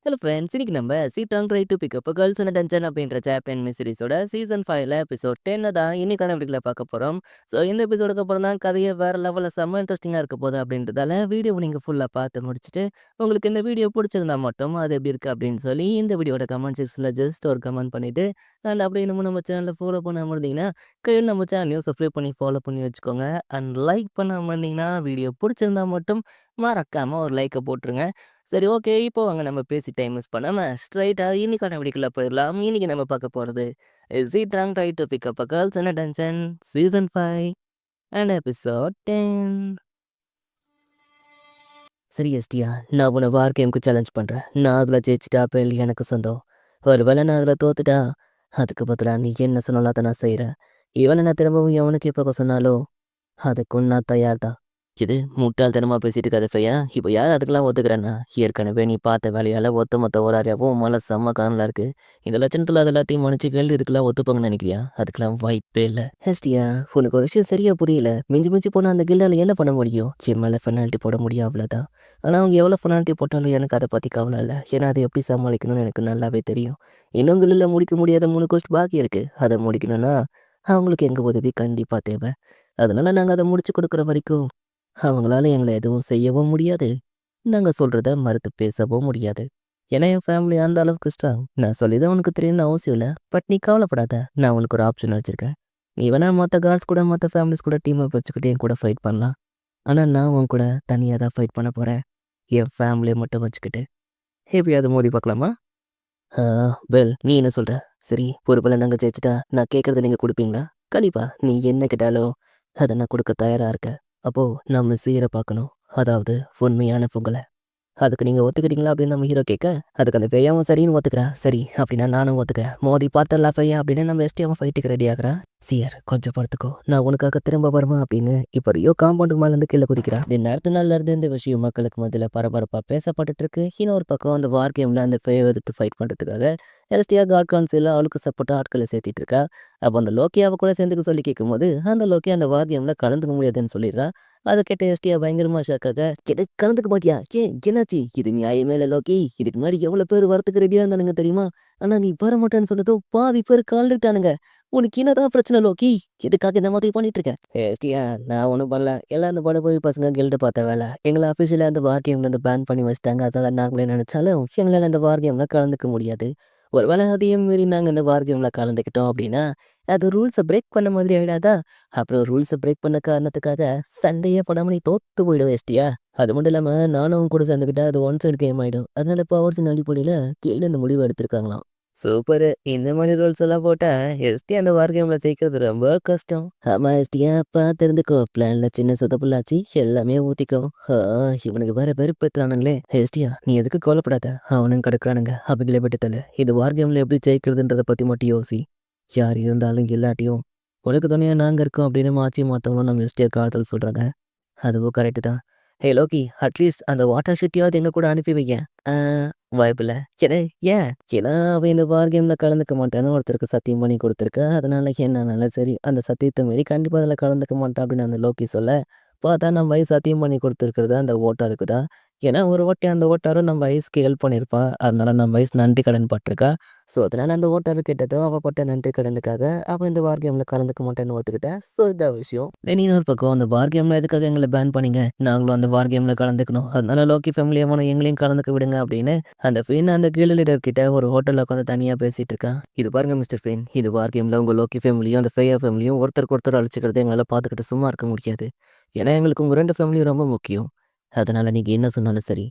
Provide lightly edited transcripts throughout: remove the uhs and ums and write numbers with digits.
Hello friends, இன்னைக்கு நம்ம cheat try to pick up girls in tension அப்படின்ற ஜாப்பனீஸ் சீரிஸோட சீசன் 5ல எபிசோட் 10 தான் இன்னைக்கான வீடியோவில் பார்க்க போகிறோம். ஸோ இந்த எபிசோடுக்கு அப்புறம் தான் கதையை வேறு லெவலில் செம்ம இன்ட்ரெஸ்டிங்காக இருக்க போகுது அப்படின்றதால வீடியோவை நீங்கள் ஃபுல்லாக பார்த்து முடிச்சுட்டு உங்களுக்கு இந்த வீடியோ பிடிச்சிருந்தா மட்டும் அது எப்படி இருக்குது அப்படின்னு சொல்லி இந்த வீடியோட கமெண்ட் செக்ஷனில் ஜஸ்ட் ஒரு கமெண்ட் பண்ணிவிட்டு அண்ட் அப்படி இன்னமும் நம்ம சேனலில் ஃபாலோ பண்ணாமல் இருந்தீங்கன்னா கையில் நம்ம சேனலையும் சப்ஸ்கிரைப் பண்ணி ஃபாலோ பண்ணி வச்சுக்கோங்க. அண்ட் லைக் பண்ணாமல் இருந்தீங்கன்னா வீடியோ பிடிச்சிருந்தா மட்டும் மறக்காமல் ஒரு லைக்கை போட்டுருங்க. சரி, ஓகே. இப்போ வாங்க நம்ம பேசி டைம் மிஸ் பண்ணாம ஸ்ட்ரைட்டா இன்னைக்கான வீடியோக்குள்ள போயிடலாம். இன்னைக்கு நம்ம பார்க்க போறது is it wrong try to pick up a girls in attention season 5 and episode 10. சரி எஸ்டியா, நான் உன்னை வார் கேமுக்கு சேலஞ்ச் பண்ணுறேன். நான் அதில் ஜெயிச்சிட்டா பெல் எனக்கு சொந்தம். ஒருவேளை நான் அதில் தோத்துட்டா அதுக்கு பதிலாக நீ என்ன சொன்னாலும் அதை நான் செய்கிறேன். இவனை நான் திரும்பவும் எவனுக்கு எப்போ சொன்னாலும் அதுக்கும் நான் தயார் தான். இது முட்டாள்தனமா பேசிட்டு இருக்காத பையா. இப்போ யார் அதுக்கெல்லாம் ஒத்துக்கிறேன்னா, ஏற்கனவே நீ பார்த்த வேலையால் ஒட்டுமொத்த ஓராரியாவும் மலை செம்ம காணலா இருக்கு. இந்த லட்சணத்தில் அது எல்லாத்தையும் மன்னிச்சு கேள்வி இதுக்கெல்லாம் ஒத்துப்பாங்கன்னு நினைக்கிறியா? அதுக்கெல்லாம் வாய்ப்பே இல்லை. ஹெஸ்டியா, உனக்கு ஒரு விஷயம் சரியா புரியல. மிஞ்சி மிஞ்சி போனால் அந்த கில்லால் என்ன பண்ண முடியும்? என் மேலே பெனால்ட்டி போட முடியும், அவ்வளோதான். ஆனால் அவங்க எவ்வளோ பெனால்ட்டி போட்டாலும் எனக்கு அதை பற்றி கவலை இல்லை. ஏன்னா அதை எப்படி சமாளிக்கணும்னு எனக்கு நல்லாவே தெரியும். இன்னும் கில்லில் முடிக்க முடியாத 3 கோஸ்ட் பாக்கி இருக்குது. அதை முடிக்கணும்னா அவங்களுக்கு எங்கள் உதவி கண்டிப்பாக தேவை. அதனால நாங்கள் அதை முடிச்சு கொடுக்குற வரைக்கும் அவங்களால எங்களை எதுவும் செய்யவும் முடியாது. நாங்கள் சொல்கிறத மறுத்து பேசவும் முடியாது. ஏன்னா என் ஃபேமிலி அந்த அளவுக்கு ஸ்ட்ராங். நான் சொல்லிதான் உனக்கு தெரியும்னு அவசியம் இல்லை. பட் நீ கவலைப்படாத, நான் உனக்கு ஒரு ஆப்ஷன் வச்சுருக்கேன். நீ வேணா மற்ற கார்ட்ஸ் கூட மற்ற ஃபேமிலிஸ் கூட டீமை வச்சுக்கிட்டு என் கூட ஃபைட் பண்ணலாம். ஆனால் நான் உன் கூட தனியாக தான் ஃபைட் பண்ண போகிறேன். என் ஃபேமிலியை மட்டும் வச்சுக்கிட்டு. எப்படியாவது மோதி பார்க்கலாமா? ஆ, வெல், நீ என்ன சொல்கிற? சரி, பொறுப்பில் நாங்கள் ஜெயிச்சிட்டா நான் கேட்குறத நீங்கள் கொடுப்பீங்களா? கண்டிப்பா, நீ என்ன கேட்டாலும் அதை நான் கொடுக்க தயாராக இருக்கேன். அப்போது நம்ம சீரை பார்க்கணும், அதாவது உண்மையான பொங்கலை. அதுக்கு நீங்கள் ஒத்துக்கிட்டீங்களா அப்படின்னு நம்ம ஹீரோ கேட்க, அதுக்கு அந்த பெய்யாவும் சரின்னு ஒத்துக்கிறேன். சரி அப்படின்னா நானும் ஒத்துக்கிறேன். மோதி பார்த்தலாம் பையா அப்படின்னு நம்ம எஸ்டியாவும் ஃபைட்டுக்கு ரெடி ஆகிறேன். சியர், கொஞ்சம் படுத்துக்கோ, நான் உனக்காக திரும்ப வருவேன் அப்படின்னு இப்போ ரியோ காம்பவுண்டுக்கு மேலேருந்து கீழே குதிக்கிறான். இந்த நேரத்து நாள்ல இருந்து இந்த விஷயம் மக்களுக்கு மத்தியில் பரபரப்பாக பேசப்பட்டுட்டு இருக்கு. இன்னொரு பக்கம் அந்த வார் கேமில் அந்த ஃபையை எதிர்த்து ஃபைட் பண்ணுறதுக்காக எஸ்டியா காட் கவுன்சிலில் அவளுக்கு சப்போர்ட்டாக ஆட்களை சேர்த்திட்டு இருக்கா. அப்போ அந்த லோக்கியாவை கூட சேர்ந்துக்க சொல்லி கேட்கும்போது அந்த லோக்கி அந்த வார் கேமில் கலந்துக்க முடியாதுன்னு சொல்லிடுறா. அதை கேட்ட எஸ்டியா பயங்கரமா ஷாக்காக, எதுக்கு கலந்துக்க மாட்டியா? ஏன், என்னாச்சு? இது நியாயமே இல்லை லோக்கி. இதுக்கு முன்னாடி எவ்வளோ பேர் வரத்துக்கு ரெடியாக இருந்தானுங்க தெரியுமா? ஆனால் நீ வர மாட்டேன்னு சொன்னதும் பாதி பேர் கலந்துட்டானுங்க. உனக்கு என்னதான் பிரச்சனை லோக்கி? எதுக்காக இந்த மாதிரி பண்ணிட்டு இருக்க? எஸ்டியா, நான் ஒன்றும் பண்ணல. எல்லாம் அந்த பட போய் பசங்க கில்டு பார்த்த வேலை. எங்களை அஃபிஷியலாக அந்த வார் கேம்ல இருந்து பேன் பண்ணி வச்சிட்டாங்க. அதெல்லாம் நாங்களே நினைச்சாலும் எங்களால் அந்த வார் கேம்ல கலந்துக்க முடியாது. ஒருவேளை அதையும் மீறி நாங்கள் இந்த வார் கேம்ல கலந்துக்கிட்டோம் அப்படின்னா அது ரூல்ஸை பிரேக் பண்ண மாதிரி ஆயிடாதா? அப்புறம் ரூல்ஸை பிரேக் பண்ண காரணத்துக்காக சண்டையே போடாம நீ தோத்து போயிடும் எஸ்டியா. அது மட்டும் இல்லாமல் நானும் அவங்க கூட சேர்ந்துக்கிட்டா அது ஒன் சைடு கேம் ஆகிடும். அதனால பவர்ஸின் அடிப்படையில் கீழே இந்த முடிவு எடுத்திருக்காங்களாம். சூப்பர். இந்த மாதிரி ரூல்ஸ் எல்லாம் போட்டா எஸ்டி அந்த வார் கேம்ல ஜெயிக்கிறது ரொம்ப கஷ்டம். ஆமா எஸ்டியா, பார்த்து இருந்துக்கோ. பிளான்ல சின்ன சொதப்புள்ளாச்சு, எல்லாமே ஊத்திக்கோ. இவனுக்கு வேற வெறுப்பேத்துறானுங்களே. எஸ்டியா, நீ எதுக்கு கவலைப்படாத. அவனும் கிடக்குறானுங்க, அவங்களே விட்டு தல. இது வார் கேம்ல எப்படி ஜெயிக்கிறதுன்றத பத்தி மட்டும் யோசி. யார் இருந்தாலும் இல்லாட்டியும் உனக்கு துணையா நாங்கள் இருக்கோம் அப்படின்னு மாற்றி மாற்றவங்களும் நம்ம எஸ்டியா காதல் சொல்கிறாங்க. அதுவும் கரெக்டு தான். ஹே லோக்கி, அட்லீஸ்ட் அந்த வாட்டர் ஷிட்டியாவது எங்கள் கூட அனுப்பி வைங்க. வாய்ப்பில்லை. ஏன்னா ஏன்? ஏன்னா அவன் இந்த வார் கேமில் கலந்துக்க மாட்டான்னு ஒருத்தருக்கு சத்தியம் பண்ணி கொடுத்துருக்க. அதனால என்னன்னால சரி, அந்த சத்தியத்தை மாரி கண்டிப்பாக அதில் கலந்துக்க மாட்டான் அப்படின்னு அந்த லோக்கி சொல்ல, பார்த்தா நம்ம வயசு சத்தியம் பண்ணி கொடுத்துருக்கிறது அந்த ஓட்டாருக்கு தான். ஏன்னா ஒரு வாட்டி அந்த ஓட்டாரும் நம்ம வயசுக்கு ஹெல்ப் பண்ணியிருப்பா. அதனால நம்ம வயசு நன்றி கடன் பட்டிருக்கா. ஸோ அதனால அந்த ஓட்டாரு கேட்டதும் அவள் பட்ட நன்றி கடனுக்காக அவள் இந்த வார் கேமில் கலந்துக்க மாட்டேன்னு ஒத்துக்கிட்டேன். ஸோ இதான் விஷயம். தென் இன்னொரு பக்கம் அந்த வார் கேமில் எதுக்காக எங்களை பேன் பண்ணீங்க? நாங்களும் அந்த வார் கேமில் கலந்துக்கணும். அதனால லோக்கி ஃபேமிலி அவனை எங்களையும் கலந்துக்க விடுங்க அப்படின்னு அந்த ஃபின் அந்த கீழ் லீடர் கிட்ட ஒரு ஹோட்டலில் உட்காந்து தனியாக பேசிட்டு இருக்கான். இது பாருங்க மிஸ்டர் ஃபின், இது வார் கேமில் உங்கள் லோக்கி ஃபேமிலியும் அந்த ஃபேயா ஃபேமிலியும் ஒருத்தருக்கு ஒருத்தர் அழிச்சிக்கிறத எங்களால் பார்த்துக்கிட்டு சும்மா இருக்க முடியாது. ஏன்னா எங்களுக்கு உங்கள் 2 ஃபேமிலியும் ரொம்ப முக்கியம். அதனால நீங்கள் என்ன சொன்னாலும் சரி,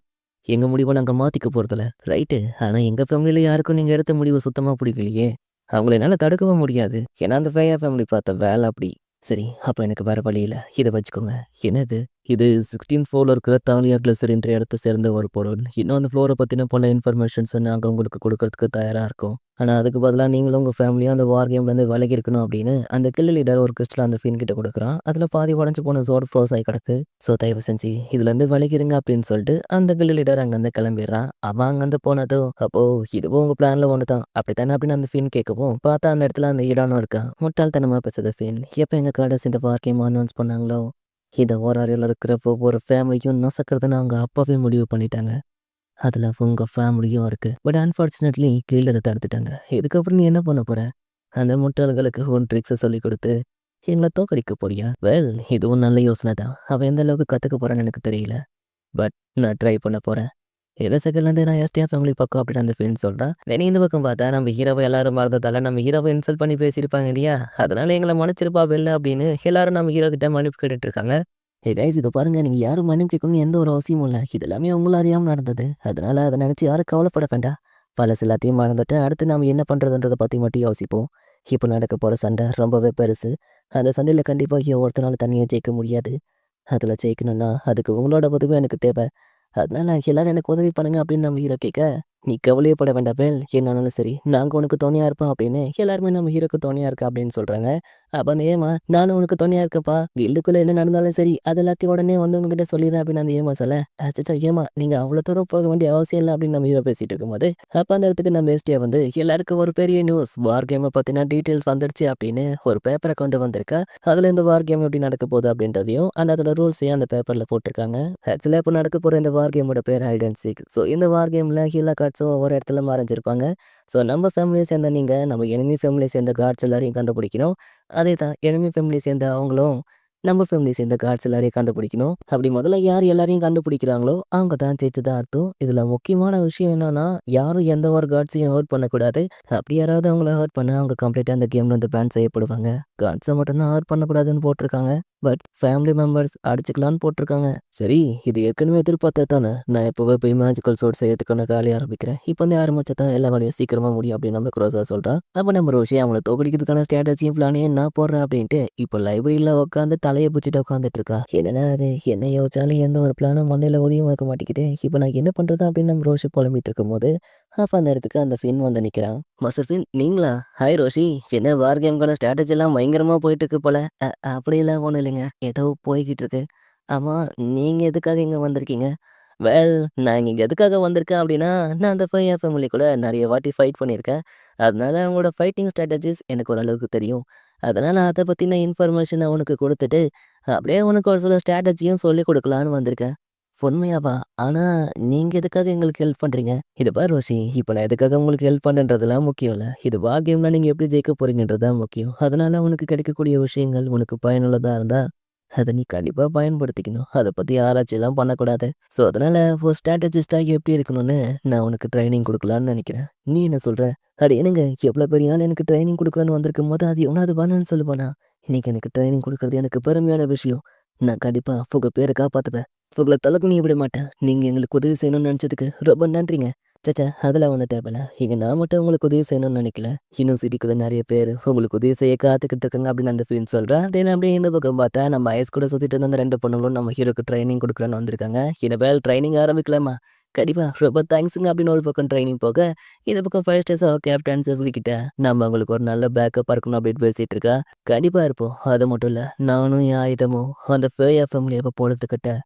எங்கள் முடிவை நாங்கள் மாற்றிக்க போகிறதில்ல, ரைட்டு? ஆனால் எங்கள் ஃபேமிலியில் யாருக்கும் நீங்கள் எடுத்த முடிவு சுத்தமாக பிடிக்கலையே. அவங்கள என்னால் தடுக்கவும் முடியாது. ஏன்னா அந்த ஃபேயா ஃபேமிலி பார்த்த வேலை அப்படி. சரி, அப்போ எனக்கு வேறு வழி இல்லை. இதை வச்சுக்கோங்க. என்னது இது? 16th ஃப்ளோரில் இருக்கிற தாலியா கிளஸ்டர் என்ற இடத்தை சேர்ந்த ஒரு பொருள். இன்னும் அந்த ஃப்ளோரை பற்றின பல இன்ஃபர்மேஷன்ஸை நாங்கள் உங்களுக்கு கொடுக்கறதுக்கு தயாராக இருக்கோம். ஆனால் அதுக்கு பதிலாக நீங்களும் உங்கள் ஃபேமிலியும் அந்த வார் கேம்லேருந்து விலகி இருக்கணும் அப்படின்னு அந்த கில் லீடர் ஒரு கிறிஸ்டல் அந்த ஃபின் கிட்ட கொடுக்குறான். அதில் பாதி உடஞ்சி போன சோர் ஃப்ரோஸ் ஆகி கிடக்கு. ஸோ தயவு செஞ்சு இதுலேருந்து விலகிருங்க அப்படின்னு சொல்லிட்டு அந்த கில் லீடர் அங்கேருந்து கிளம்பிடுறான். அவன் அங்கேருந்து போனதும், அப்போ இதுவும் உங்கள் பிளானில் ஒன்று தான் அப்படித்தானே அப்படின்னு அந்த ஃபின் கேட்கவும், பார்த்தா அந்த இடத்துல அந்த ஈடானும் இருக்கான். முட்டாள்தனமாக பேசுறது ஃபின். எப்போ எங்கள் கடைசி இந்த வார் கேம் அனௌன்ஸ் பண்ணாங்களோ இதை ஓராரியில் இருக்கிற ஒவ்வொரு ஃபேமிலியும் நசுக்கிறதுன்னு அவங்க அப்போவே முடிவு பண்ணிட்டாங்க. அதில் உங்கள் ஃபேமிலியும் இருக்குது. பட் அன்ஃபார்ச்சுனேட்லி கீழே அதை தடுத்துட்டாங்க. இதுக்கப்புறம் நீ என்ன பண்ண போகிற? அந்த முட்டாள்களுக்கு உன் ட்ரிக்ஸை சொல்லி கொடுத்து எங்களை தோக்கடிக்க போறியா? வெல், இதுவும் நல்ல யோசனை தான். அவன் எந்த அளவுக்கு கற்றுக்க போகிறான்னு எனக்கு தெரியல. பட் நான் ட்ரை பண்ண போகிறேன். ஏதோ செகண்ட்லேருந்து நான் எஸ்டிஆர் ஃபேமிலி பக்கம் அப்படின்னு அந்த ஃப்ரெண்ட் சொல்கிறேன். வேணே இந்த பக்கம் பார்த்தா நம்ம ஹீரோவை எல்லாரும் மறந்ததால நம்ம ஹீரோவை இன்சல்ட் பண்ணி பேசியிருப்பாங்க இல்லையா? அதனால எங்களை மன்னிச்சிருப்பா வெளில அப்படின்னு எல்லாரும் நம்ம ஹீரோ கிட்ட மன்னிப்பு கேட்டுட்டு இருக்காங்க. கைஸ், இதை பாருங்க, நீங்கள் யாரும் மன்னிப்பு கேட்கணும்னு எந்த ஒரு அவசியமும் இல்லை. இது எல்லாமே உங்களை அறியாமல் நடந்தது. அதனால அதை நினச்சி யாரும் கவலைப்பட வேண்டாம். பழசு எல்லாத்தையும் மறந்துட்டு அடுத்து நாம் என்ன பண்ணுறதுன்றதை பற்றி மட்டும் யோசிப்போம். இப்போ நடக்க போகிற சண்டை ரொம்பவே பெருசு. அந்த சண்டையில் கண்டிப்பாக ஒருத்தனால தனியாக ஜெயிக்க முடியாது. அதில் ஜெயிக்கணும்னா அதுக்கு உங்களோட உதவி எனக்கு தேவை. அதனால எல்லாரும் எனக்கு உதவி பண்ணுங்க அப்படின்னு நம்ம ஹீரோ கேட்க, நீ கவலையே பட வேண்டாம் வேல், என்னாலும் சரி நாங்கள் உனக்கு துணையாக இருப்போம் அப்படின்னு எல்லாருமே நம்ம ஹீரோக்கு துணையாக இருக்கா அப்படின்னு சொல்கிறாங்க. அப்போ அந்த ஏமா, நானும் உனக்கு துணையாக இருக்கப்பா, வீட்டுக்குள்ளே என்ன நடந்தாலும் சரி அது எல்லாத்தையும் உடனே வந்து உங்ககிட்ட சொல்லிடுறேன் அப்படின்னு அந்த ஏமா சொல்ல, அச்சா ஏமா நீங்கள் அவ்வளோ தூரம் போக வேண்டிய அவசியம் இல்லை அப்படின்னு நம்ம ஹீரோ பேசிட்டு இருக்கும்போது, அப்போ அந்த இடத்துக்கு நம்ம எஸ்டியா வந்து எல்லாருக்கும் ஒரு பெரிய நியூஸ், வார் கேமை பற்றின டீட்டெயில்ஸ் வந்துடுச்சு அப்படின்னு ஒரு பேப்பரை கொண்டு வந்திருக்கா. அதில் இந்த வார் கேம் எப்படி நடக்க போகுது அப்படின்றதையும் அதோட ரூல்ஸையும் அந்த பேப்பரில் போட்டிருக்காங்க. ஆக்சுவலாக இப்போ நடக்க போகிற இந்த வார் கேமோட பேர் ஹைட் அண்ட் சீக். ஸோ இந்த வார் கேமில் எல்லா கார்ட்ஸும் ஒவ்வொரு இடத்துல மறைஞ்சிருப்பாங்க. ஸோ நம்ம ஃபேமிலியை சேர்ந்த நீங்கள் நம்ம எனிமி ஃபேமிலியை சேர்ந்த கார்ட்ஸ் எல்லாரையும் கண்டுபிடிக்கணும். அதே தான் எனிமி ஃபேமிலியை சேர்ந்த அவங்களும் நம்ம ஃபேமிலியை சேர்ந்த கார்ட்ஸ் எல்லாரையும் கண்டுபிடிக்கணும். அப்படி முதல்ல யார் எல்லாரையும் கண்டுபிடிக்கிறாங்களோ அவங்க தான் ஜெயிச்சதா அர்த்தம். இதில் முக்கியமான விஷயம் என்னன்னா, யாரும் எந்த ஒரு கார்ட்ஸையும் ஹர்ட் பண்ணக்கூடாது. அப்படி யாராவது அவங்கள ஹர்ட் பண்ண அவங்க கம்ப்ளீட்டாக அந்த கேம்ல இருந்து பேன் செய்யப்படுவாங்க. கார்ட்ஸை மட்டும்தான் ஹர்ட் பண்ணக்கூடாதுன்னு போட்டிருக்காங்க. பட் ஃபேமிலி மெம்பர்ஸ் அடிச்சுக்கலான்னு போட்டிருக்காங்க. சரி, இது ஏற்கனவே எதிர்பார்த்தது தானே. நான் இப்போவே போய் மேஜிக்கல் சோர்ஸ் செய்யறதுக்கான வேலையை ஆரம்பிக்கிறேன். இப்போ வந்து ஆரம்பிச்சா தான் எல்லா வேலையும் சீக்கிரமாக முடியும் அப்படின்னு நம்ம க்ரோஸாக சொல்கிறான். அப்போ நம்ம ரோஷி அவங்கள தோக்கடிக்கிறதுக்கான ஸ்ட்ராட்டஜியும் பிளானையும் நான் போடுறேன் அப்படின்ட்டு இப்போ லைப்ரரியில் உட்காந்து தலையை பிடிச்சிட்டு உட்காந்துட்டு இருக்கா. என்னன்னா அது என்ன யோசிச்சாலும் எந்த ஒரு பிளானும் மண்ணில் உதவியும் வைக்க மாட்டேங்குது. இப்போ நான் என்ன பண்ணுறது அப்படின்னு நம்ம ரோஷி புலம்பிட்டு இருக்கும் போது அப்போ அந்த இடத்துக்கு அந்த ஃபின் வந்து நிற்கிறான். மாஸ்டர் ஃபின் நீங்களா? ஹாய் ரோஷி, என்ன வார் கேம்க்கான ஸ்ட்ராட்டஜி எல்லாம் பயங்கரமாக போயிட்டு இருக்கு போல. அப்படியெல்லாம் ஒன்றும் இல்லைங்க, ஏதோ போய்கிட்டு இருக்கு. ஆமாம், நீங்கள் எதுக்காக இங்கே வந்திருக்கீங்க? வெல், நான் இங்கே எதுக்காக வந்திருக்கேன் அப்படின்னா, நான் அந்த ஃபைவ் ஃபேமிலி கூட நிறைய வாட்டி ஃபைட் பண்ணியிருக்கேன். அதனால அவங்களோட ஃபைட்டிங் ஸ்ட்ராட்டஜிஸ் எனக்கு ஓரளவுக்கு தெரியும். அதனால் அதை பற்றின இன்ஃபர்மேஷனை உனக்கு கொடுத்துட்டு அப்படியே உனக்கு ஒரு சில ஸ்ட்ராட்டஜியும் சொல்லிக் கொடுக்கலான்னு வந்திருக்கேன். உண்மையாவா? ஆனா நீங்க எதுக்காக எங்களுக்கு ஹெல்ப் பண்றீங்க? இது பாரு ரோஷி, இப்போ நான் எதுக்காக உங்களுக்கு ஹெல்ப் பண்றேன்றதெல்லாம் முக்கியம் இல்ல. இது வார் கேம்ல நீங்க எப்படி ஜெயிக்க போறீங்கன்றது தான் முக்கியம். அதனால உனக்கு கிடைக்கக்கூடிய விஷயங்கள் உனக்கு பயனுள்ளதா இருந்தா அதை நீ கண்டிப்பா பயன்படுத்திக்கணும். அதை பத்தி ஆராய்ச்சிலாம் பண்ணக்கூடாது. ஸோ அதனால ஒரு ஸ்ட்ராட்டஜிஸ்டாக எப்படி இருக்கணும்னு நான் உனக்கு ட்ரைனிங் கொடுக்கலான்னு நினைக்கிறேன். நீ என்ன சொல்ற? அட என்னங்க, எவ்வளோ பெரிய ஆள் எனக்கு ட்ரைனிங் கொடுக்கலான்னு வந்திருக்கும் போது அது எவனாவது வேணும்னு சொல்லுவானா? இன்னைக்கு எனக்கு ட்ரைனிங் கொடுக்கறது எனக்கு பெருமையான விஷயம். நான் கண்டிப்பா உங்க பேரை காப்பாத்துவேன். உங்கள தலகுனிய விட மாட்டேன். நீங்க எங்களுக்கு உதவி செய்யணும்னு நினச்சதுக்கு ரொம்ப நன்றிங்க. ச்சே, அதெல்லாம் ஒன்றும் தேவையில்ல. இங்க நான் மட்டும் உங்களுக்கு உதவி செய்யணும்னு நினைக்கல. இன்னும் சிட்டிக்குள்ள நிறைய பேர் உங்களுக்கு உதவி செய்ய காத்துக்கிட்டு இருக்காங்க அப்படின்னு அந்த ஃபீல் சொல்கிறேன். தென் அப்படியே இந்த பக்கம் பார்த்தா நம்ம ஐஸ் கூட சுற்றிட்டு இருந்த அந்த 2 பொண்ணுங்களும் நம்ம ஹீரோக்கு ட்ரைனிங் கொடுக்கலான்னு வந்திருக்காங்க. இனிமேல் ட்ரைனிங் ஆரம்பிக்கலாமா? கண்டிப்பா ரொம்ப தேங்க்ஸுங்க அப்படின்னு ஒரு பக்கம் ட்ரைனிங் போக, இந்த பக்கம் 5 ஸ்டார்ஸ் கேப்டன் கிட்ட நம்ம அவங்களுக்கு ஒரு நல்ல பேக்கப்பாக இருக்கணும் அப்படின்னு பேசிட்டு இருக்கா. கண்டிப்பா இருப்போம். அது மட்டும் இல்லை, நானும் என் ஆயுதமும் அந்த ஃபேயா ஃபேமிலியாக போகிறதுக்கிட்ட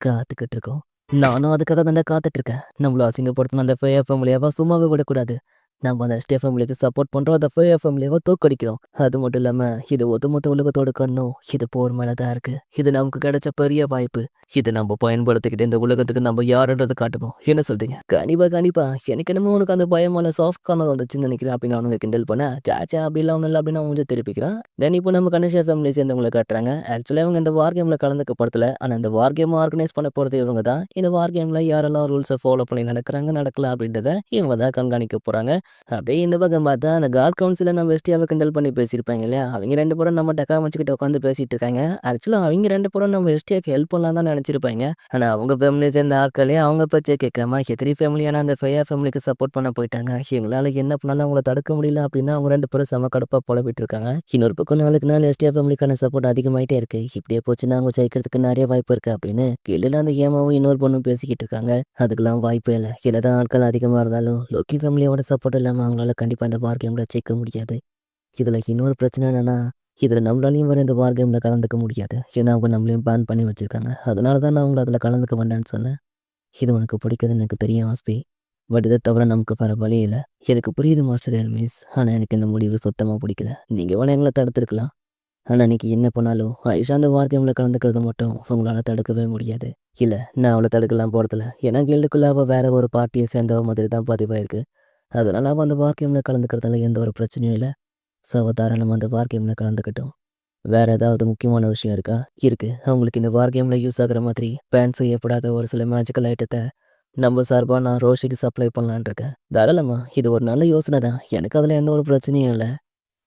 காத்துக்கிட்டு இருக்கோம். நானும் அதுக்காக தான்டா காத்துட்டு இருக்கேன். நம்மள அசிங்கப்படுத்தின அந்த ஃபேமிலியாவ சும்மாவே விடக்கூடாது. நம்ம அந்த எஸ்டே ஃபேமிலிக்கு சப்போர்ட் பண்ணுறோம். அந்த ஃபேமிலியாவ தோற்கடிக்கிறோம். அது மட்டும் இல்லாமல் இது ஒட்டுமொத்த உலகத்தோட கண்ணும் இது போர் மேலே தான் இருக்கு. இது நமக்கு கிடைச்ச பெரிய வாய்ப்பு. இதை நம்ம பயன்படுத்திக்கிட்டு இந்த உலகத்துக்கு நம்ம யாருன்றதை காட்டுவோம். என்ன சொல்றீங்க? கண்டிப்பா எனக்கு என்னமோ உனக்கு அந்த பயமால சாஃப்ட் கார்னர் வந்துச்சுன்னு நினைக்கிறேன் அப்படின்னு அவனுங்க கிண்டல் பண்ண, சாச்சா அப்படிலாம் ஒன்றும் இல்லை அப்படின்னு அவன் திருப்பிக்கிறான். தென் இப்போ நம்ம கணேஷா ஃபேமிலி சேர்ந்தவங்களை காட்டுறாங்க. ஆக்சுவலாக அவங்க இந்த வார் கேமில் கலந்துக்க படத்தில், ஆனால் இந்த வார் கேம் ஆர்கனைஸ் பண்ண போகிறது இவங்க தான். இந்த வார் கேமில் யாரெல்லாம் ரூல்ஸை ஃபாலோ பண்ணி நடக்கிறாங்க நடக்கல அப்படின்றத இவங்க தான் கண்காணிக்க போகிறாங்க. அப்படியே இந்த பக்கம் பார்த்தா அந்த கார்ட் கவுன்சிலை நம்ம வெஸ்டியாவை கிண்டல் பண்ணி பேசியிருப்பாங்க இல்லையா, அவங்க 2 பேரும் நம்ம டக்கா வச்சுக்கிட்டு உட்காந்து பேசிட்டு இருக்காங்க. ஆக்சுவலாக அவங்க 2 பேரும் நம்ம வெஸ்டியாவுக்கு ஹெல்ப் பண்ணலாம் தான் நினச்சிருப்பாங்க. ஆனால் அவங்க ஃபேமிலியை சேர்ந்த ஆட்களே அவங்க பச்சை கேட்காம எதிரி ஃபேமிலியான அந்த ஃபேமிலிக்கு சப்போர்ட் பண்ண போயிட்டாங்க. இவங்களால என்ன பண்ணாலும் அவங்கள தடுக்க முடியல அப்படின்னா அவங்க 2 பேரும் செம கடுப்பாக புலம்பிட்டு இருக்காங்க. இன்னொரு பக்கம் நாளுக்கு நாள் எஸ்டியா ஃபேமிலிக்கான சப்போர்ட் அதிகமாயிட்டே இருக்கு. இப்படியே போச்சுன்னா அவங்க ஜெயிக்கிறதுக்கு நிறைய வாய்ப்பு இருக்கு அப்படின்னு கீழே அந்த ஏமாவும் இன்னொரு பொண்ணும் பேசிக்கிட்டு இருக்காங்க. அதுக்கெல்லாம் வாய்ப்பே இல்லை. என்னதான் ஆட்கள் அதிகமாக இருந்தாலும் லோக்கி ஃபேமிலியோட சப்போர்ட் இல்லாமல் அவங்களால கண்டிப்பாக இந்த வார் கேமில் ஜெயிக்க முடியாது. இதில் இன்னொரு பிரச்சனை என்னன்னா, இதில் நம்மளாலையும் வேறு இந்த வார் கேமில் கலந்துக்க முடியாது. ஏன்னா அவங்க நம்மளையும் பேன் பண்ணி வச்சுருக்காங்க. அதனால தான் நான் அவங்கள அதில் கலந்துக்க வேண்டான்னு சொன்னேன். இது உனக்கு பிடிக்குதுன்னு எனக்கு தெரியும் ஆஸ்பி. பட் இதை தவிர நமக்கு வேறு வழி இல்லை. எனக்கு புரியுது மாஸ்டர் எர்மிஸ். ஆனால் எனக்கு இந்த முடிவு சுத்தமாக பிடிக்கல. நீங்கள் வேணா எங்களை தடுத்துருக்கலாம். ஆனா இன்னைக்கு என்ன பண்ணாலும் ஆயிஷா அந்த வார் கேமில் கலந்துக்கிறத மட்டும் உங்களால் தடுக்கவே முடியாது. இல்லை, நான் அவளை தடுக்கலாம் போகிறதில்ல. ஏன்னா கில்டுக்குள்ள அவள் வேற ஒரு பார்ட்டியை சேர்ந்தவ மாதிரி தான் பதிவாயிருக்கு. அதனால அவள் அந்த வார் கேமில் கலந்துக்கிறதுல எந்த ஒரு பிரச்சனையும் இல்லை. ஸோ அவள் தாராளமாக அந்த வார் கேமில் கலந்துக்கட்டும். வேற ஏதாவது முக்கியமான விஷயம் இருக்கா? இருக்கு. அவங்களுக்கு இந்த வார் கேமில் யூஸ் ஆகுற மாதிரி பேன் செய்யப்படாத ஒரு சில மேஜிக்கல் ஐட்டத்தை நம்ம சார்பாக நான் ரோஷிக்கு சப்ளை பண்ணலான்னு இருக்கேன். தாராளமா இது ஒரு நல்ல யோசனை தான். எனக்கு அதில் எந்த ஒரு பிரச்சனையும் இல்லை.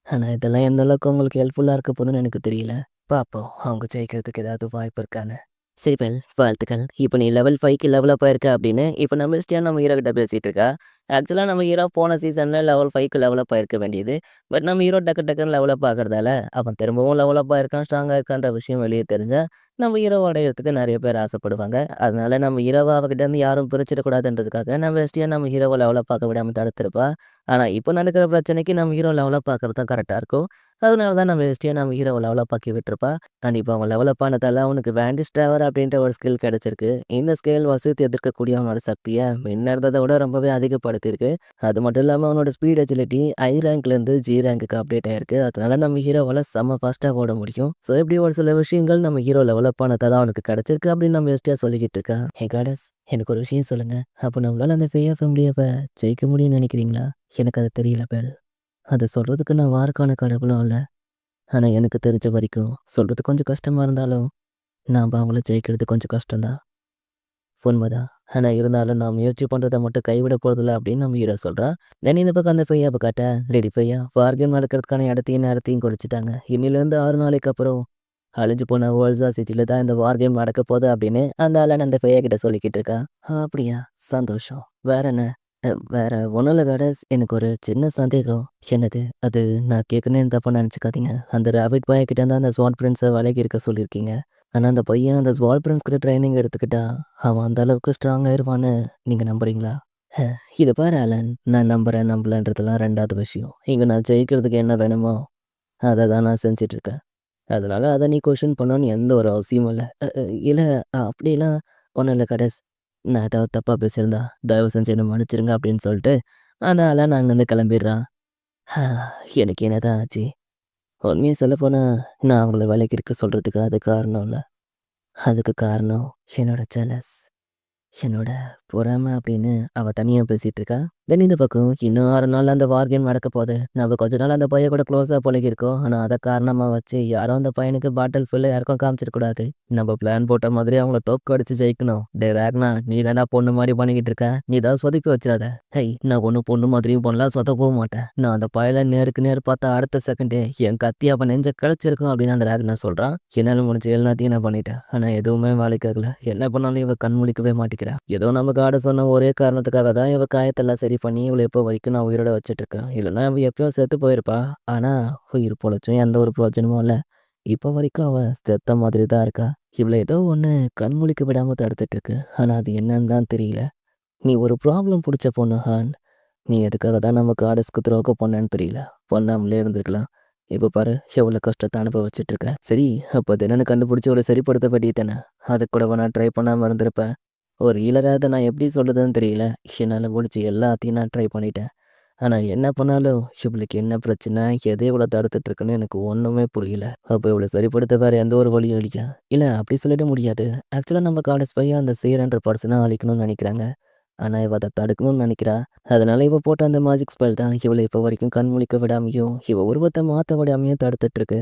ஆனா இதெல்லாம் எந்த அளவுக்கு உங்களுக்கு ஹெல்ப்ஃபுல்லா இருக்க போதுன்னு எனக்கு தெரியல. பார்ப்போம் அவங்க ஜெயிக்கிறதுக்கு ஏதாவது வாய்ப்பு இருக்கான்னு. சரி பெல், வாழ்த்துக்கள். இப்போ நீ லெவல் 5க்கு லெவலப் ஆயிருக்க அப்படின்னு இப்போ நம்ம நம்ம ஹீரோ கிட்ட பேசிட்டு இருக்கா. ஆக்சுவலாக நம்ம ஹீரோ போன சீசனில் லெவல் 5க்கு லெவலப் ஆயிருக்க வேண்டியது. பட் நம்ம ஹீரோ டக்கு டக்குன்னு லெவலப் ஆகிறதால அவன் திரும்பவும் லெவலப் ஆயிருக்கான், ஸ்ட்ராங்காக இருக்கான்ற விஷயம் வெளியே தெரிஞ்சா நம்ம ஹீரோவை அடையிறதுக்கு நிறைய பேர் ஆசைப்படுவாங்க. அதனால நம்ம ஹீரோவை அவகிட்ட இருந்து யாரும் பிரிச்சிடக்கூடாதுன்றதுக்காக நம்ம ஹீரோவை லெவலப் ஆக விடாமல் தடுத்திருப்பா. ஆனால் இப்போ நடக்கிற பிரச்சனைக்கு நம்ம ஹீரோ லெவலப் ஆகிறது தான் கரெக்டாக இருக்கும். அதனால தான் நம்ம ஹீரோவை லெவலப் ஆக்கி விட்டுருப்பா. கண்டிப்பா அவன் டெவலப் ஆனதால அவனுக்கு வேண்டிஸ் டிராவர் அப்படின்ற ஒரு ஸ்கில் கிடைச்சிருக்கு. இந்த ஸ்கில் வசதி எதிர்க்கக்கூடிய அவனோட சக்தியை முன்ன இருந்ததை விட ரொம்பவே அதிகப்படுத்தியிருக்கு. அது மட்டும் இல்லாமல் அவனோட ஸ்பீட் அஜிலிட்டி ஐ ரேங்க்லேருந்து ஜி ரேங்க்குக்கு அப்டேட் ஆயிருக்கு. அதனால நம்ம ஹீரோவால் செம்ம ஃபாஸ்ட்டாக ஓட முடியும். ஸோ இப்படி ஒரு சில விஷயங்கள் நம்ம ஹீரோ டெவலப் ஆனதால அவனுக்கு கிடைச்சிருக்கு அப்படின்னு நம்ம எஸ்டியா சொல்லிக்கிட்டு இருக்கா. ஹே காடஸ், எனக்கு ஒரு விஷயம் சொல்லுங்க. அப்போ நம்மளால அந்த ஃபேயா ஃபேமிலியை ஜெயிக்க முடியும்னு நினைக்கிறீங்களா? எனக்கு அது தெரியல பெல். அதை சொல்றதுக்கு நான் வாருக்கான கடவுளும் இல்லை. ஆனா எனக்கு தெரிஞ்ச வரைக்கும் சொல்றது கொஞ்சம் கஷ்டமா இருந்தாலும் நாம அவங்கள ஜெயிக்கிறது கொஞ்சம் கஷ்டம்தான். உண்மைதான். ஆனா இருந்தாலும் நான் முயற்சி பண்றதை மட்டும் கைவிட போறதில்ல அப்படின்னு நம்ம ஹீரோ சொல்றான். தென் இந்த பக்கம் அந்த ஃபையா காட்ட லேடி ஃபையா வார்கேம் நடக்கிறதுக்கான இடத்தையும் நேரத்தையும் குறைச்சிட்டாங்க. இன்னிலிருந்து 6 நாளைக்கு அப்புறம் அழிஞ்சு போன வேர்ல்ட்ஸா சிட்டில தான் இந்த வார்கேம் நடக்க போகுது அப்படின்னு அந்த ஆளன் அந்த ஃபையா கிட்ட சொல்லிக்கிட்டு இருக்கா. அப்படியா, சந்தோஷம். வேற என்ன? வேற ஒன்றும் இல்லை காடஸ், எனக்கு ஒரு சின்ன சந்தேகம். என்னது அது? நான் கேட்கணுன்னு தப்பா நினச்சிக்காதீங்க. அந்த ராபிட் பாய் கிட்ட தான் அந்த ஸ்வாட் பிரின்ஸை விலகி இருக்க சொல்லியிருக்கீங்க. ஆனால் அந்த பையன் அந்த ஸ்வாட் பிரின்ஸ் கிட்ட ட்ரைனிங் எடுத்துக்கிட்டா அவன் அந்த அளவுக்கு ஸ்ட்ராங் ஆயிடுவான்னு நீங்கள் நம்புறீங்களா? இது பாரு ஆலன், நான் நம்புறேன் நம்பலன்றதெல்லாம் ரெண்டாவது விஷயம். இங்கே நான் ஜெயிக்கிறதுக்கு என்ன வேணுமோ அதை தான் நான் செஞ்சுட்டு இருக்கேன். அதனால அதை நீ கொஷின் பண்ணணும்னு எந்த ஒரு அவசியமும் இல்லை. இல்லை, அப்படிலாம் ஒன்றும் இல்லை கடைஸ். நான் ஏதாவது தப்பாக பேசியிருந்தா தயவு செஞ்சு என்ன மன்னிச்சிருங்க அப்படின்னு சொல்லிட்டு அதனால நான் அங்கேருந்து கிளம்பிடுறான். எனக்கு என்னதான் ஆச்சு? உண்மையை சொல்லப்போனால் நான் அவங்கள வேலைக்கு இருக்க சொல்கிறதுக்கு அது காரணம் இல்லை. அதுக்கு காரணம் என்னோட ஜெலஸ், என்னோட பொறாமை அப்படின்னு அவள் தனியாக பேசிகிட்டு இருக்கா. தென் இந்த பக்கம் இன்னும் 6 நாள் அந்த வார் கேம் நடக்க போகுது. நம்ம கொஞ்ச நாள் அந்த பையன் கூட க்ளோஸாக பழகிருக்கோம். ஆனால் அதை காரணமாக வச்சு யாரும் அந்த பையனுக்கு பாட்டில் ஃபுல்லு யாருக்கும் காமிச்சிடக்கூடாது. நம்ம பிளான் போட்ட மாதிரி அவங்கள தோக்கு அடிச்சு ஜெயிக்கணும். டே வேக்னா, நீ தானே பொண்ணு மாதிரி பண்ணிக்கிட்டு இருக்க. நீ தான் சொதப்பி வச்சிடாத. ஹை, நான் ஒன்றும் பொண்ணு மாதிரியும் பண்ணலாம், சொதப்பவும் மாட்டேன். நான் அந்த பயலை நேருக்கு நேர் பார்த்தா அடுத்த செகண்டே என் கத்தி அவன் நெஞ்ச கிடச்சிருக்கும் அப்படின்னு அந்த வேக்னா சொல்கிறான். என்னால் முடிஞ்ச எல்லாத்தையும் நான் பண்ணிட்டேன். ஆனால் எதுவுமே வேலைக்காகல. என்ன பண்ணாலும் இவ கண் முழிக்கவே மாட்டேங்கிறா. ஏதோ நமக்கு ஆட சொன்ன ஒரே காரணத்துக்காக தான் இவ காயத்தெல்லாம் சரி பண்ணி இவளை இப்போ வரைக்கும் நான் உயிரோட வச்சுட்டு இருக்கேன். இல்லைன்னா அவள் எப்பயோ செத்து போயிருப்பா. ஆனால் உயிர் பொழைச்சும் எந்த ஒரு பிரயோஜனமும் இல்லை. இப்போ வரைக்கும் அவள் செத்த மாதிரி தான் இருக்கா. இவளை ஏதோ ஒன்று கண்முழிக்க விடாமல் தடுத்துட்டு இருக்கு. ஆனால் அது என்னன்னு தான் தெரியல. நீ ஒரு ப்ராப்ளம் பிடிச்ச பொண்ணு ஹான். நீ எதுக்காக தான் நமக்கு ஆர்டர்ஸ்க்கு துரோகம் பண்ணேன்னு தெரியல. பொண்ணாமலே இருந்துக்கலாம். இப்போ பாரு எவ்வளோ கஷ்டத்தை அனுபவிச்சுட்டு இருக்க. சரி, அப்போ அது என்னன்னு கண்டுபிடிச்சி அவளை சரிப்படுத்த வேண்டியதானே. அது கூட நான் ட்ரை பண்ணாமல் இருந்திருப்பேன். ஒரு ஹீலராக நான் எப்படி சொல்கிறதுன்னு தெரியல. என்னால் முடிச்சு எல்லாத்தையும் நான் ட்ரை பண்ணிட்டேன். ஆனால் என்ன பண்ணாலும் இவளுக்கு என்ன பிரச்சனை, எதை இவ்வளோ தடுத்துட்ருக்குன்னு எனக்கு ஒன்றுமே புரியல. அப்போ இவளை சரிப்படுத்த வேறு எந்த ஒரு வழியும் இல்லையா? இல்லை, அப்படி சொல்லிட முடியாது. ஆக்சுவலாக நம்ம காடஸ் பையன் அந்த சேரன்ற பர்சனை அழிக்கணும்னு நினைக்கிறாங்க. ஆனால் இவ அதை தடுக்கணும்னு நினைக்கிறா. அதனால இவ போட்ட அந்த மேஜிக் ஸ்பெல் தான் இவளை இப்போ வரைக்கும் கண் முழிக்க விடாமையும் இவ உருவத்தை மாற்ற விடாமையும் தடுத்துட்ருக்கு.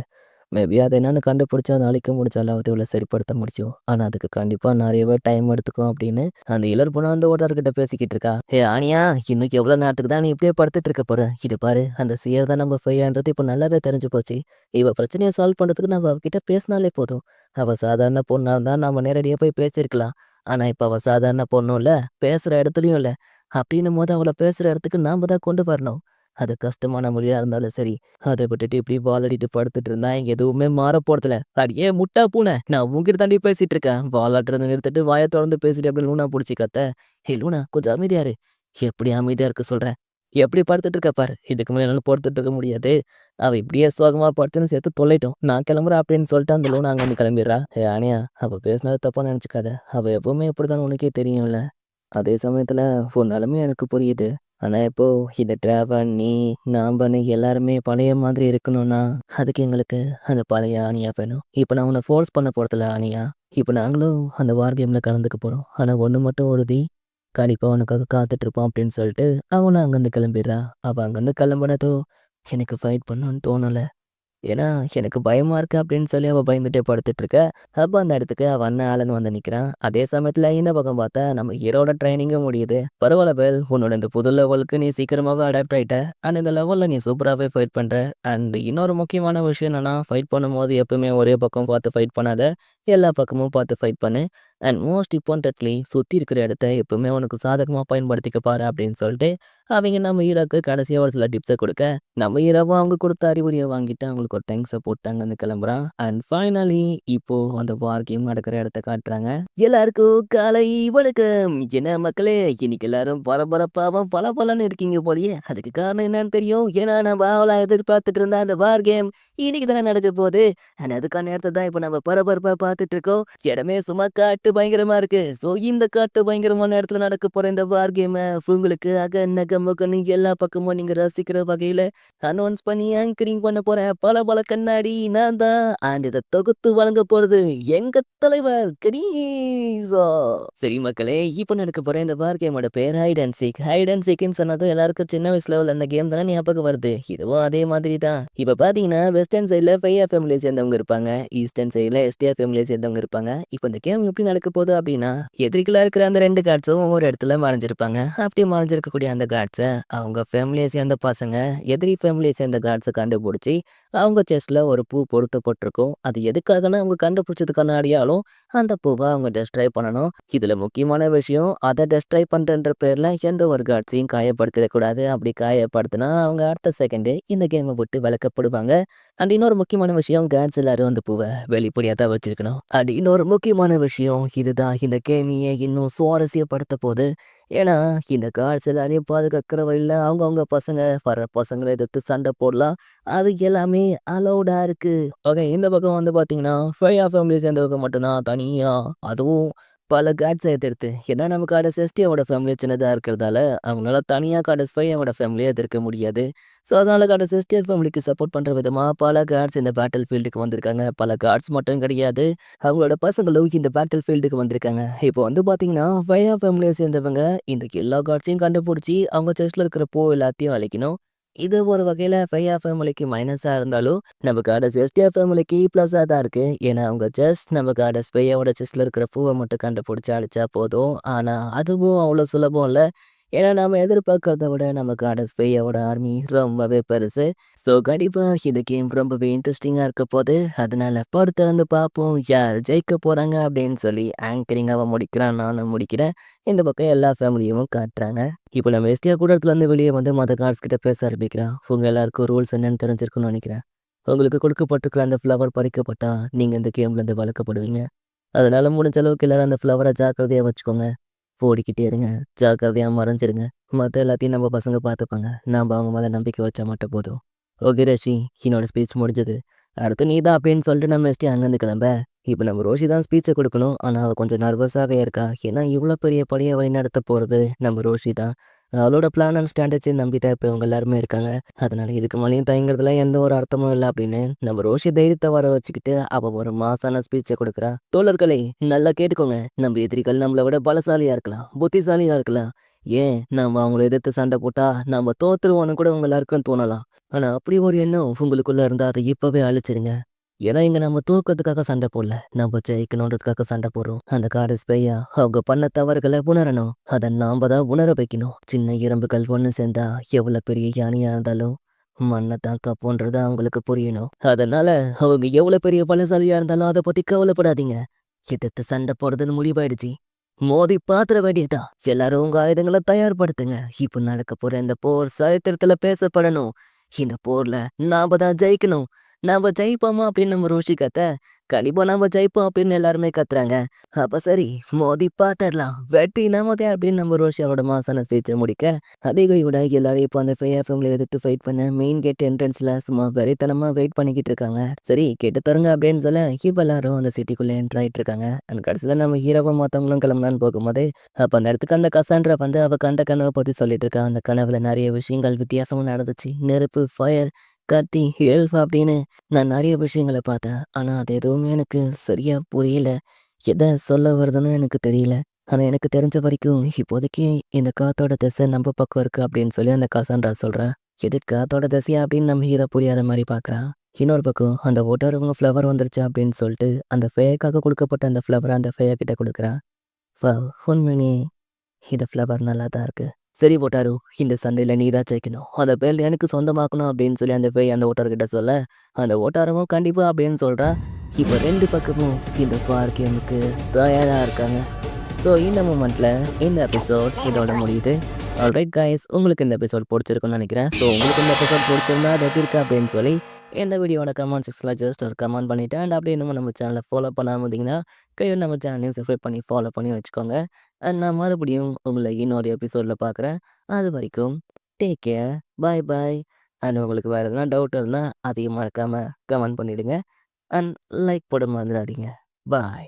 மேபி அதை என்னென்னு கண்டுபிடிச்சி அதை அழிக்க முடிச்சாலாவது இவ்வளோ சரிப்படுத்த முடியும். ஆனால் அதுக்கு கண்டிப்பாக நிறையவே டைம் எடுத்துக்கும் அப்படின்னு அந்த இளர் பொண்ணு அந்த ஓட்டர்கிட்ட பேசிக்கிட்டு இருக்கா. ஹே ஆனியா, இன்னும் எவ்வளோ நேரத்துக்கு தான் நீ இப்படியே படுத்துட்டு இருக்க போற? இது பாரு, அந்த சியர் தான் நம்ம ஃபையான்றது இப்போ நல்லாவே தெரிஞ்சு போச்சு. இவ பிரச்சனையை சால்வ் பண்ணுறதுக்கு நம்ம அவகிட்ட பேசினாலே போதும். அவள் சாதாரண பொண்ணாக இருந்தால் நம்ம நேரடியாக போய் பேசியிருக்கலாம். ஆனால் இப்போ அவள் சாதாரண பொண்ணும் இல்லை, பேசுகிற இடத்துலையும் இல்லை. அப்படின்னும் போது அவளை பேசுகிற இடத்துக்கு நாம் தான் கொண்டு வரணும். அது கஷ்டமான மொழியாக இருந்தாலும் சரி. அதை விட்டுட்டு இப்படி வால் அடிட்டு படுத்துட்டு இருந்தா இங்கே எதுவுமே மாற போறதில்ல. அடியே முட்டா பூனை, நான் உங்ககிட்ட தாண்டி பேசிட்டு இருக்கேன். வால் ஆட்டுறதை நிறுத்திட்டு வாயை திறந்து பேசிட்டு அப்படின்னு லூனா பிடிச்சி கத்த. ஹே லூனா, கொஞ்சம் அமைதியாரு. எப்படி அமைதியா இருக்க சொல்ற? எப்படி படுத்துட்டு இருக்க பாரு. இதுக்கு மேலே என்னால் பொறுத்துட்டு இருக்க முடியாது. அவ இப்படியே சோகமாக படுத்துன்னு சேர்த்து தொல்லைட்டோம். நான் கிளம்புறேன் அப்படின்னு சொல்லிட்டு அந்த லூனா அங்கே வந்து கிளம்பிடுறா. ஹே ஆனியா, அவள் பேசினது தப்பா நினச்சிக்காத. அவள் எப்பவுமே இப்படிதான் உனக்கே தெரியும்ல. அதே சமயத்தில் உன் நிலமையும் எனக்கு புரியுது. ஆனா இப்போ இத ட்ராவல் நீ, நாம்பன்னு எல்லாருமே பழைய மாதிரி இருக்கணும்னா, அதுக்கு எங்களுக்கு அந்த பழைய ஆணியா வேணும். இப்ப நான் உன்ன ஃபோர்ஸ் பண்ண போறதில்ல ஆணியா. இப்ப நாங்களும் அந்த வார் கேம்ல கலந்துக்க போறோம். ஆனா ஒண்ணு மட்டும் உறுதி, கண்டிப்பா உனக்காக காத்துட்டு இருப்போம் அப்படின்னு சொல்லிட்டு, அவளும் அங்கருந்து கிளம்பிடுறா. அவ அங்கருந்து கிளம்புனதும், எனக்கு ஃபைட் பண்ணணும்னு தோணல. ஏன்னா, எனக்கு பயமா இருக்கு அப்படின்னு சொல்லி அவ பயந்துட்டே படுத்துட்டு இருக்க. அப்ப அந்த இடத்துக்கு அவ அண்ணன் ஆலன் வந்து நிக்கிறான். அதே சமயத்துல இந்த பக்கம் பார்த்தா நம்ம ஹீரோட ட்ரெய்னிங்கும் முடியுது. பரவால்ல பெல், உன்னோட இந்த புது லெவலுக்கு நீ சீக்கிரமாவே அடாப்ட் ஆயிட்ட. அண்ட் இந்த லெவல்ல நீ சூப்பராவே ஃபைட் பண்ற. அண்ட் இன்னொரு முக்கியமான விஷயம் என்னன்னா, ஃபைட் பண்ணும்போது எப்பவுமே ஒரே பக்கம் பார்த்து ஃபைட் பண்ணாத. எல்லா பக்கமும் பார்த்து ஃபைட் பண்ணு. அண்ட் மோஸ்ட் இம்பார்ட்டன்ட்லி சுத்தி இருக்கிற இடத்த எப்பவுமே உனக்கு சாதகமா பயன்படுத்திக்க பாரு அப்படின்னு சொல்லிட்டு, அவங்க நம்ம ஹீரோக்கு கடைசியா ஒரு சில டிப்ஸ குடுக்க, நம்ம ஹீரோவும் அவங்க குடுத்த அறிவுரைய வாங்கிட்டு அவங்களுக்கு ஒரு தேங்க்ஸ போட்டு அங்கருந்து கிளம்புறான். அண்ட் ஃபைனலி இப்போ அந்த வார் கேம் நடக்கிற இடத்த காட்டுறாங்க. எல்லாருக்கும் காலை வணக்கம். என்ன மக்களே, இன்னைக்கு எல்லாரும் பரபரப்பாவும் பளபளன்னு இருக்கீங்க போலயே. அதுக்கு காரணம் என்னன்னு தெரியும். ஏன்னா நம்ம ஆவலா எதிர்பார்த்துட்டு இருந்த அந்த வார் கேம் இன்னைக்கு தானே நடக்க போகுது. அண்ட் அதுக்கான நேரத்த தான் இப்ப நம்ம பரபரப்பா பார்த்துட்டு இருக்கோம். இடமே சும்மா காட்டு பயங்கரமா இருக்கு. ஸோ இந்த காட்டு பயங்கரமான இடத்துல நடக்க போற இந்த வார் கேம உங்களுக்கு நக முகன்னு எல்லா பக்கமும் நீங்க ரசிக்கிற வகையில அனௌன்ஸ் பண்ணி ஆங்கரிங் பண்ண போறேன். பல கண்ணாடி நான் தான். அண்ட் இத தொகுத்து வழங்க போறது எங்க தலைவர் கணேசா. சரி மக்களே, இப்ப நடக்க போற இந்த வார் கேமோட பேர் hide and seek. Hide and சீக்னு சொன்னதும் எல்லாருக்கும் சின்ன வயசுல உள்ள அந்த கேம் தானே ஞாபகம் வருது. இதுவும் அதே மாதிரி தான். இப்ப பாத்தீங்கன்னா வெஸ்டர்ன் சைடுல ஃபையா ஃபேமிலியை சேர்ந்தவங்க இருப்பாங்க. ஈஸ்டர்ன் சைடுல எஸ்டிஆர் ஃபேமிலியை சேர்ந்தவங்க இருப்பாங்க. இப்ப இந்த கேம் எப்படி நடக்க போகுது அப்படின்னா, எதிரிகளா இருக்கிற அந்த 2 கார்ட்ஸும் ஒவ்வொரு இடத்துல மறைஞ்சிருப்பாங்க. அப்படி மறைஞ்சிருக்கக்கூடிய அந்த கார்ட்ஸ அவங்க ஃபேமிலியை சேர்ந்த பசங்க எதிரி ஃபேமிலியை சேர்ந்த கார்ட்ஸ கண்டுபிடிச்சு அவங்க செஸ்ட்ல ஒரு பூ பொருத்தப்பட்டிருக்கும். அது எதுக்காகன்னா அவங்க கண்டுபிடிச்சதுக்கான அடையாளம் அந்த பூவ அவங்க டெஸ்ட்ராய் பண்ணணும். இதுல முக்கியமான விஷயம், அத டெஸ்ட்ராய் பண்றேன்ற பேர்ல எந்த ஒரு காட்ஸையும் காயப்படுத்திடக்கூடாது. அப்படி காயப்படுத்தினா அவங்க அடுத்த செகண்டே இந்த கேமை விட்டு விலக்கப்படுவாங்க. அண்ட் இன்னொரு முக்கியமான விஷயம், காட்ஸ் எல்லாரும் அந்த பூவ வெளிப்படையா தான் வச்சிருக்கணும். அண்ட் இன்னொரு முக்கியமான விஷயம், இதுதான் இந்த கேமையே இன்னும் சுவாரஸ்யப்படுத்த போது. ஏன்னா இந்த காட்ஸ் எல்லாரையும் பாதுகாக்கிற வழியில அவங்கவங்க பசங்க வர பசங்களை எதிர்த்து சண்டை போடலாம். அது எல்லாமே அலௌடா இருக்கு. ஓகே, இந்த பக்கம் வந்து பார்த்தீங்கன்னா, ஃபையா ஃபேமிலிய சேர்ந்தவங்க மட்டும் தான் தனியா, அதுவும் பல காட்ஸ எதிர்த்து. ஏன்னா நம்ம காடஸ் எஸ்டியோட ஃபேமிலி சின்னதா இருக்கிறதால, அவங்களால தனியா காடஸ் ஃபையாவோட ஃபேமிலிய எதிர்க்க முடியாது. ஸோ அதனால காடஸ் எஸ்டிஆர் ஃபேமிலிக்கு சப்போர்ட் பண்ற விதமா பல காட்ஸ் இந்த பேட்டில் ஃபீல்டுக்கு வந்திருக்காங்க. பல காட்ஸ் மட்டும் கிடையாது, அவங்களோட பசங்களும் இந்த பேட்டில் ஃபீல்டுக்கு வந்திருக்காங்க. இப்போ வந்து பார்த்தீங்கன்னா, ஃபையா ஃபேமிலிய சேர்ந்தவங்க இந்த எல்லா காட்ஸையும் கண்டுபிடிச்சு, அவங்க செஸ்ட்ல இருக்கிற பூ எல்லாத்தையும் அழிக்கணும். இது ஒரு வகையில ஃபையா ஃபேமிலிக்கு மைனஸா இருந்தாலும், நம்ம காடஸ் எஸ்டிஆர் ஃபேமிலிக்கு ப்ளஸ்ஸா தான் இருக்கு. ஏன்னா அவங்க ஜஸ்ட் நம்ம காடஸ் ஃபையாவோட செஸ்ட்ல இருக்கிற பூவ மட்டும் கண்டுபிடிச்சு அழிச்சா போதும். ஆனா அதுவும் அவ்வளோ சுலபம் இல்ல. ஏன்னா நாம எதிர்பார்க்கிறத விட நம்ம காடஸ் ஃபையாவோட ஆர்மி ரொம்பவே பெருசு. ஸோ கண்டிப்பா இந்த கேம் ரொம்பவே இன்ட்ரெஸ்டிங்கா இருக்க போது. அதனால பொறுத்திருந்து பார்ப்போம் யார் ஜெயிக்க போறாங்க அப்படின்னு சொல்லி ஆங்கரிங்காக முடிக்கிறான். நானும் முடிக்கிறேன். இந்த பக்கம் எல்லா ஃபேமிலியும் காட்டுறாங்க. இப்போ நம்ம எஸ்டிஆர் கூடத்துலேருந்து வெளியே வந்து மற்ற கார்ட்ஸ் கிட்ட பேச ஆரம்பிக்கிறான். உங்க எல்லாருக்கும் ரூல்ஸ் என்னன்னு தெரிஞ்சிருக்கும்னு நினைக்கிறேன். உங்களுக்கு கொடுக்கப்பட்டிருக்கிற அந்த ஃப்ளவர் பறிக்கப்பட்டா நீங்க இந்த கேம்லேருந்து வளர்க்கப்படுவீங்க. அதனால முடிஞ்ச அளவுக்கு எல்லாரும் அந்த ஃப்ளவரை ஜாக்கிரதையாக வச்சுக்கோங்க. ஓடிக்கிட்டே இருங்க. ஜாக்கிரதையா மறைஞ்சிருங்க. மத்த எல்லாத்தையும் நம்ம பசங்க பார்த்துப்பாங்க. நாம அவங்க மேல நம்பிக்கை வச்சா மட்டும் போதும். ஓகே ரஷி, என்னோட ஸ்பீச் முடிஞ்சது. அடுத்து நீ தான் அப்படின்னு சொல்லிட்டு நம்ம எஸ்டி அங்கேருந்து கிளம்ப. இப்போ நம்ம ரோஷி தான் ஸ்பீச்சை கொடுக்கணும். ஆனால் அவள் கொஞ்சம் நர்வஸாகவே இருக்கா. ஏன்னா இவ்வளோ பெரிய படையை வழி நடத்த போகிறது நம்ம ரோஷி தான். அவளோட பிளான் அண்ட் ஸ்ட்ராட்டஜி நம்பி தான் இப்போ இவங்க எல்லாருமே இருக்காங்க. அதனால இதுக்கு மேலேயும் தயங்குறதுல எந்த ஒரு அர்த்தமும் இல்லை அப்படின்னு நம்ம ரோஷி தைரியத்தை வர வச்சுக்கிட்டு அவள் ஒரு மாசான ஸ்பீச்சை கொடுக்குறா. தோழர்களே, நல்லா கேட்டுக்கோங்க. நம்ம எதிரிகள் நம்மளை விட பலசாலியா இருக்கலாம், புத்திசாலியா இருக்கலாம். ஏன் நம்ம அவங்கள எதிர்த்து சண்டை போட்டா நம்ம தோத்துருவோன்னு கூட உங்க எல்லாருக்கும் தோணலாம். ஆனா அப்படி ஒரு எண்ணம் உங்களுக்குள்ள இருந்தா அதை இப்பவே அழிச்சிருங்க. ஏன்னா இங்க நம்ம தூக்கத்துக்காக சண்டை போடல, நம்ம ஜெயிக்கணுன்றதுக்காக சண்டை போடுறோம். அந்த காடஸ் பையா அவங்க பண்ண தவறுகளை உணரணும். அதை நாம தான் உணர வைக்கணும். சின்ன எறும்புகள் ஒன்று சேர்ந்தா எவ்வளவு பெரிய யானையா இருந்தாலும் மண்ணை தான் கப்போன்றது அவங்களுக்கு புரியணும். அதனால அவங்க எவ்வளவு பெரிய பலசாலியா இருந்தாலும் அதை பத்தி கவலைப்படாதீங்க. எதிர்த்து சண்டை போடுறதுன்னு முடிவாயிடுச்சு. மோதி பாத்திர வேண்டியதா. எல்லாரும் உங்க ஆயுதங்களை தயார்படுத்துங்க. இப்ப நடக்க போற இந்த போர் சரித்திரத்துல பேசப்படணும். இந்த போர்ல நாம தான் ஜெயிக்கணும். "நம்ம ஜெயிப்போமா?" அப்படின்னு நம்ம ரோஷி கத்த, "கண்டிப்பா நம்ம ஜெயிப்போம்" அப்படின்னு எல்லாருமே கத்துறாங்க. அப்ப சரி மோதி பாத்துரலாம். வெற்றி நமதே அப்படின்னு நம்ம ரோஷி அவரோட மாசான ஸ்பீச்ச முடிக்க, அதிகாயோட எல்லாரும் இப்போ அந்த ஃபயர் ஃபேமிலிய எதிர்த்து ஃபைட் பண்ண மெயின் கேட் என்ட்ரன்ஸ்ல சும்மா வெறித்தனமா வெயிட் பண்ணிக்கிட்டு இருக்காங்க. சரி கேட்டு தொறங்க அப்படின்னு சொல்ல, இப்ப எல்லாரும் அந்த சிட்டிக்குள்ள என்டர் ஆயிட்டு இருக்காங்க. அண்ட் கடைசில நம்ம ஹீரோவும் மத்தவங்களும் கிளம்பலான்னு போகும்போது, அப்ப அந்த இடத்துக்கு அந்த கசாண்ட்ரா வந்து அவ கண்ட கனவ பத்தி சொல்லிட்டு இருக்கா. அந்த கனவுல நெறைய விஷயங்கள் வித்தியாசமா நடந்துச்சு. நெருப்பு, ஃபயர், கத்தி, எல்ஃப் அப்படின்னு நான் நெறைய விஷயங்கள பார்த்தேன். ஆனா அது எதுவுமே எனக்கு சரியா புரியல. எத சொல்ல வருதுன்னு எனக்கு தெரியல. ஆனா எனக்கு தெரிஞ்ச வரைக்கும் இப்போதைக்கு இந்த காத்தோட திசை நம்ம பக்கம் இருக்கு அப்படின்னு சொல்லி அந்த கசாண்ட்ரா சொல்றா. எது காத்தோட திசையா அப்படின்னு நம்ம ஹீரோ புரியாத மாரி பார்க்குறான். இன்னொரு பக்கம் அந்த ஓட்டறவங்க ஃப்ளவர் வந்துருச்சு அப்படின்னு சொல்லிட்டு அந்த ஃபேக்காக குடுக்கப்பட்ட அந்த ஃப்ளவர அந்த ஃபேயா கிட்ட குடுக்குறான். வாவ்! உண்மையிலேயே இந்த ஃப்ளவர் நல்லா தான் இருக்கு. சரி ஓட்டாரு, இந்த சண்டையில நீ தான் ஜெயிக்கணும். அந்த பெல்ட் எனக்கு சொந்தமாக்கணும் அப்படின்னு சொல்லி அந்த பேய் அந்த ஓட்டார்கிட்ட சொல்ல, அந்த ஓட்டாரமும் கண்டிப்பா அப்படின்னு சொல்றா. இப்ப 2 பக்கமும் இந்த வார் கேமுக்கு தயாரா இருக்காங்க. ஸோ இந்த மொமெண்ட்ல இந்த எபிசோட் இதோட முடியுது. ஆல்ரைட் காய்ஸ், உங்களுக்கு இந்த எபிசோட் பிடிச்சிருக்கும்னு நினைக்கிறேன். ஸோ உங்களுக்கு இந்த எபிசோட் பிடிச்சிருந்தா அது எப்படி இருக்கு அப்படின்னு சொல்லி இந்த வீடியோட கமெண்ட் செக்ஷன்ல ஜஸ்ட் ஒரு கமெண்ட் பண்ணிட்டு அண்ட் அப்படியே இன்னும் நம்ம சேனலை ஃபாலோ பண்ணாம இருந்தீங்கன்னா கையோட நம்ம சேனலையும் சப்ஸ்கிரைப் பண்ணி ஃபாலோ பண்ணி வச்சுக்கோங்க. அண்ட் நான் மறுபடியும் உங்களை இன்னொரு எபிசோட்ல பார்க்குறேன். அது வரைக்கும் take care, bye bye. And உங்களுக்கு வேறு எதனா டவுட் இருந்தால் அதையும் மறக்காம கமெண்ட் பண்ணிடுங்க. அண்ட் லைக் போட மறந்துடாதீங்க. பாய்.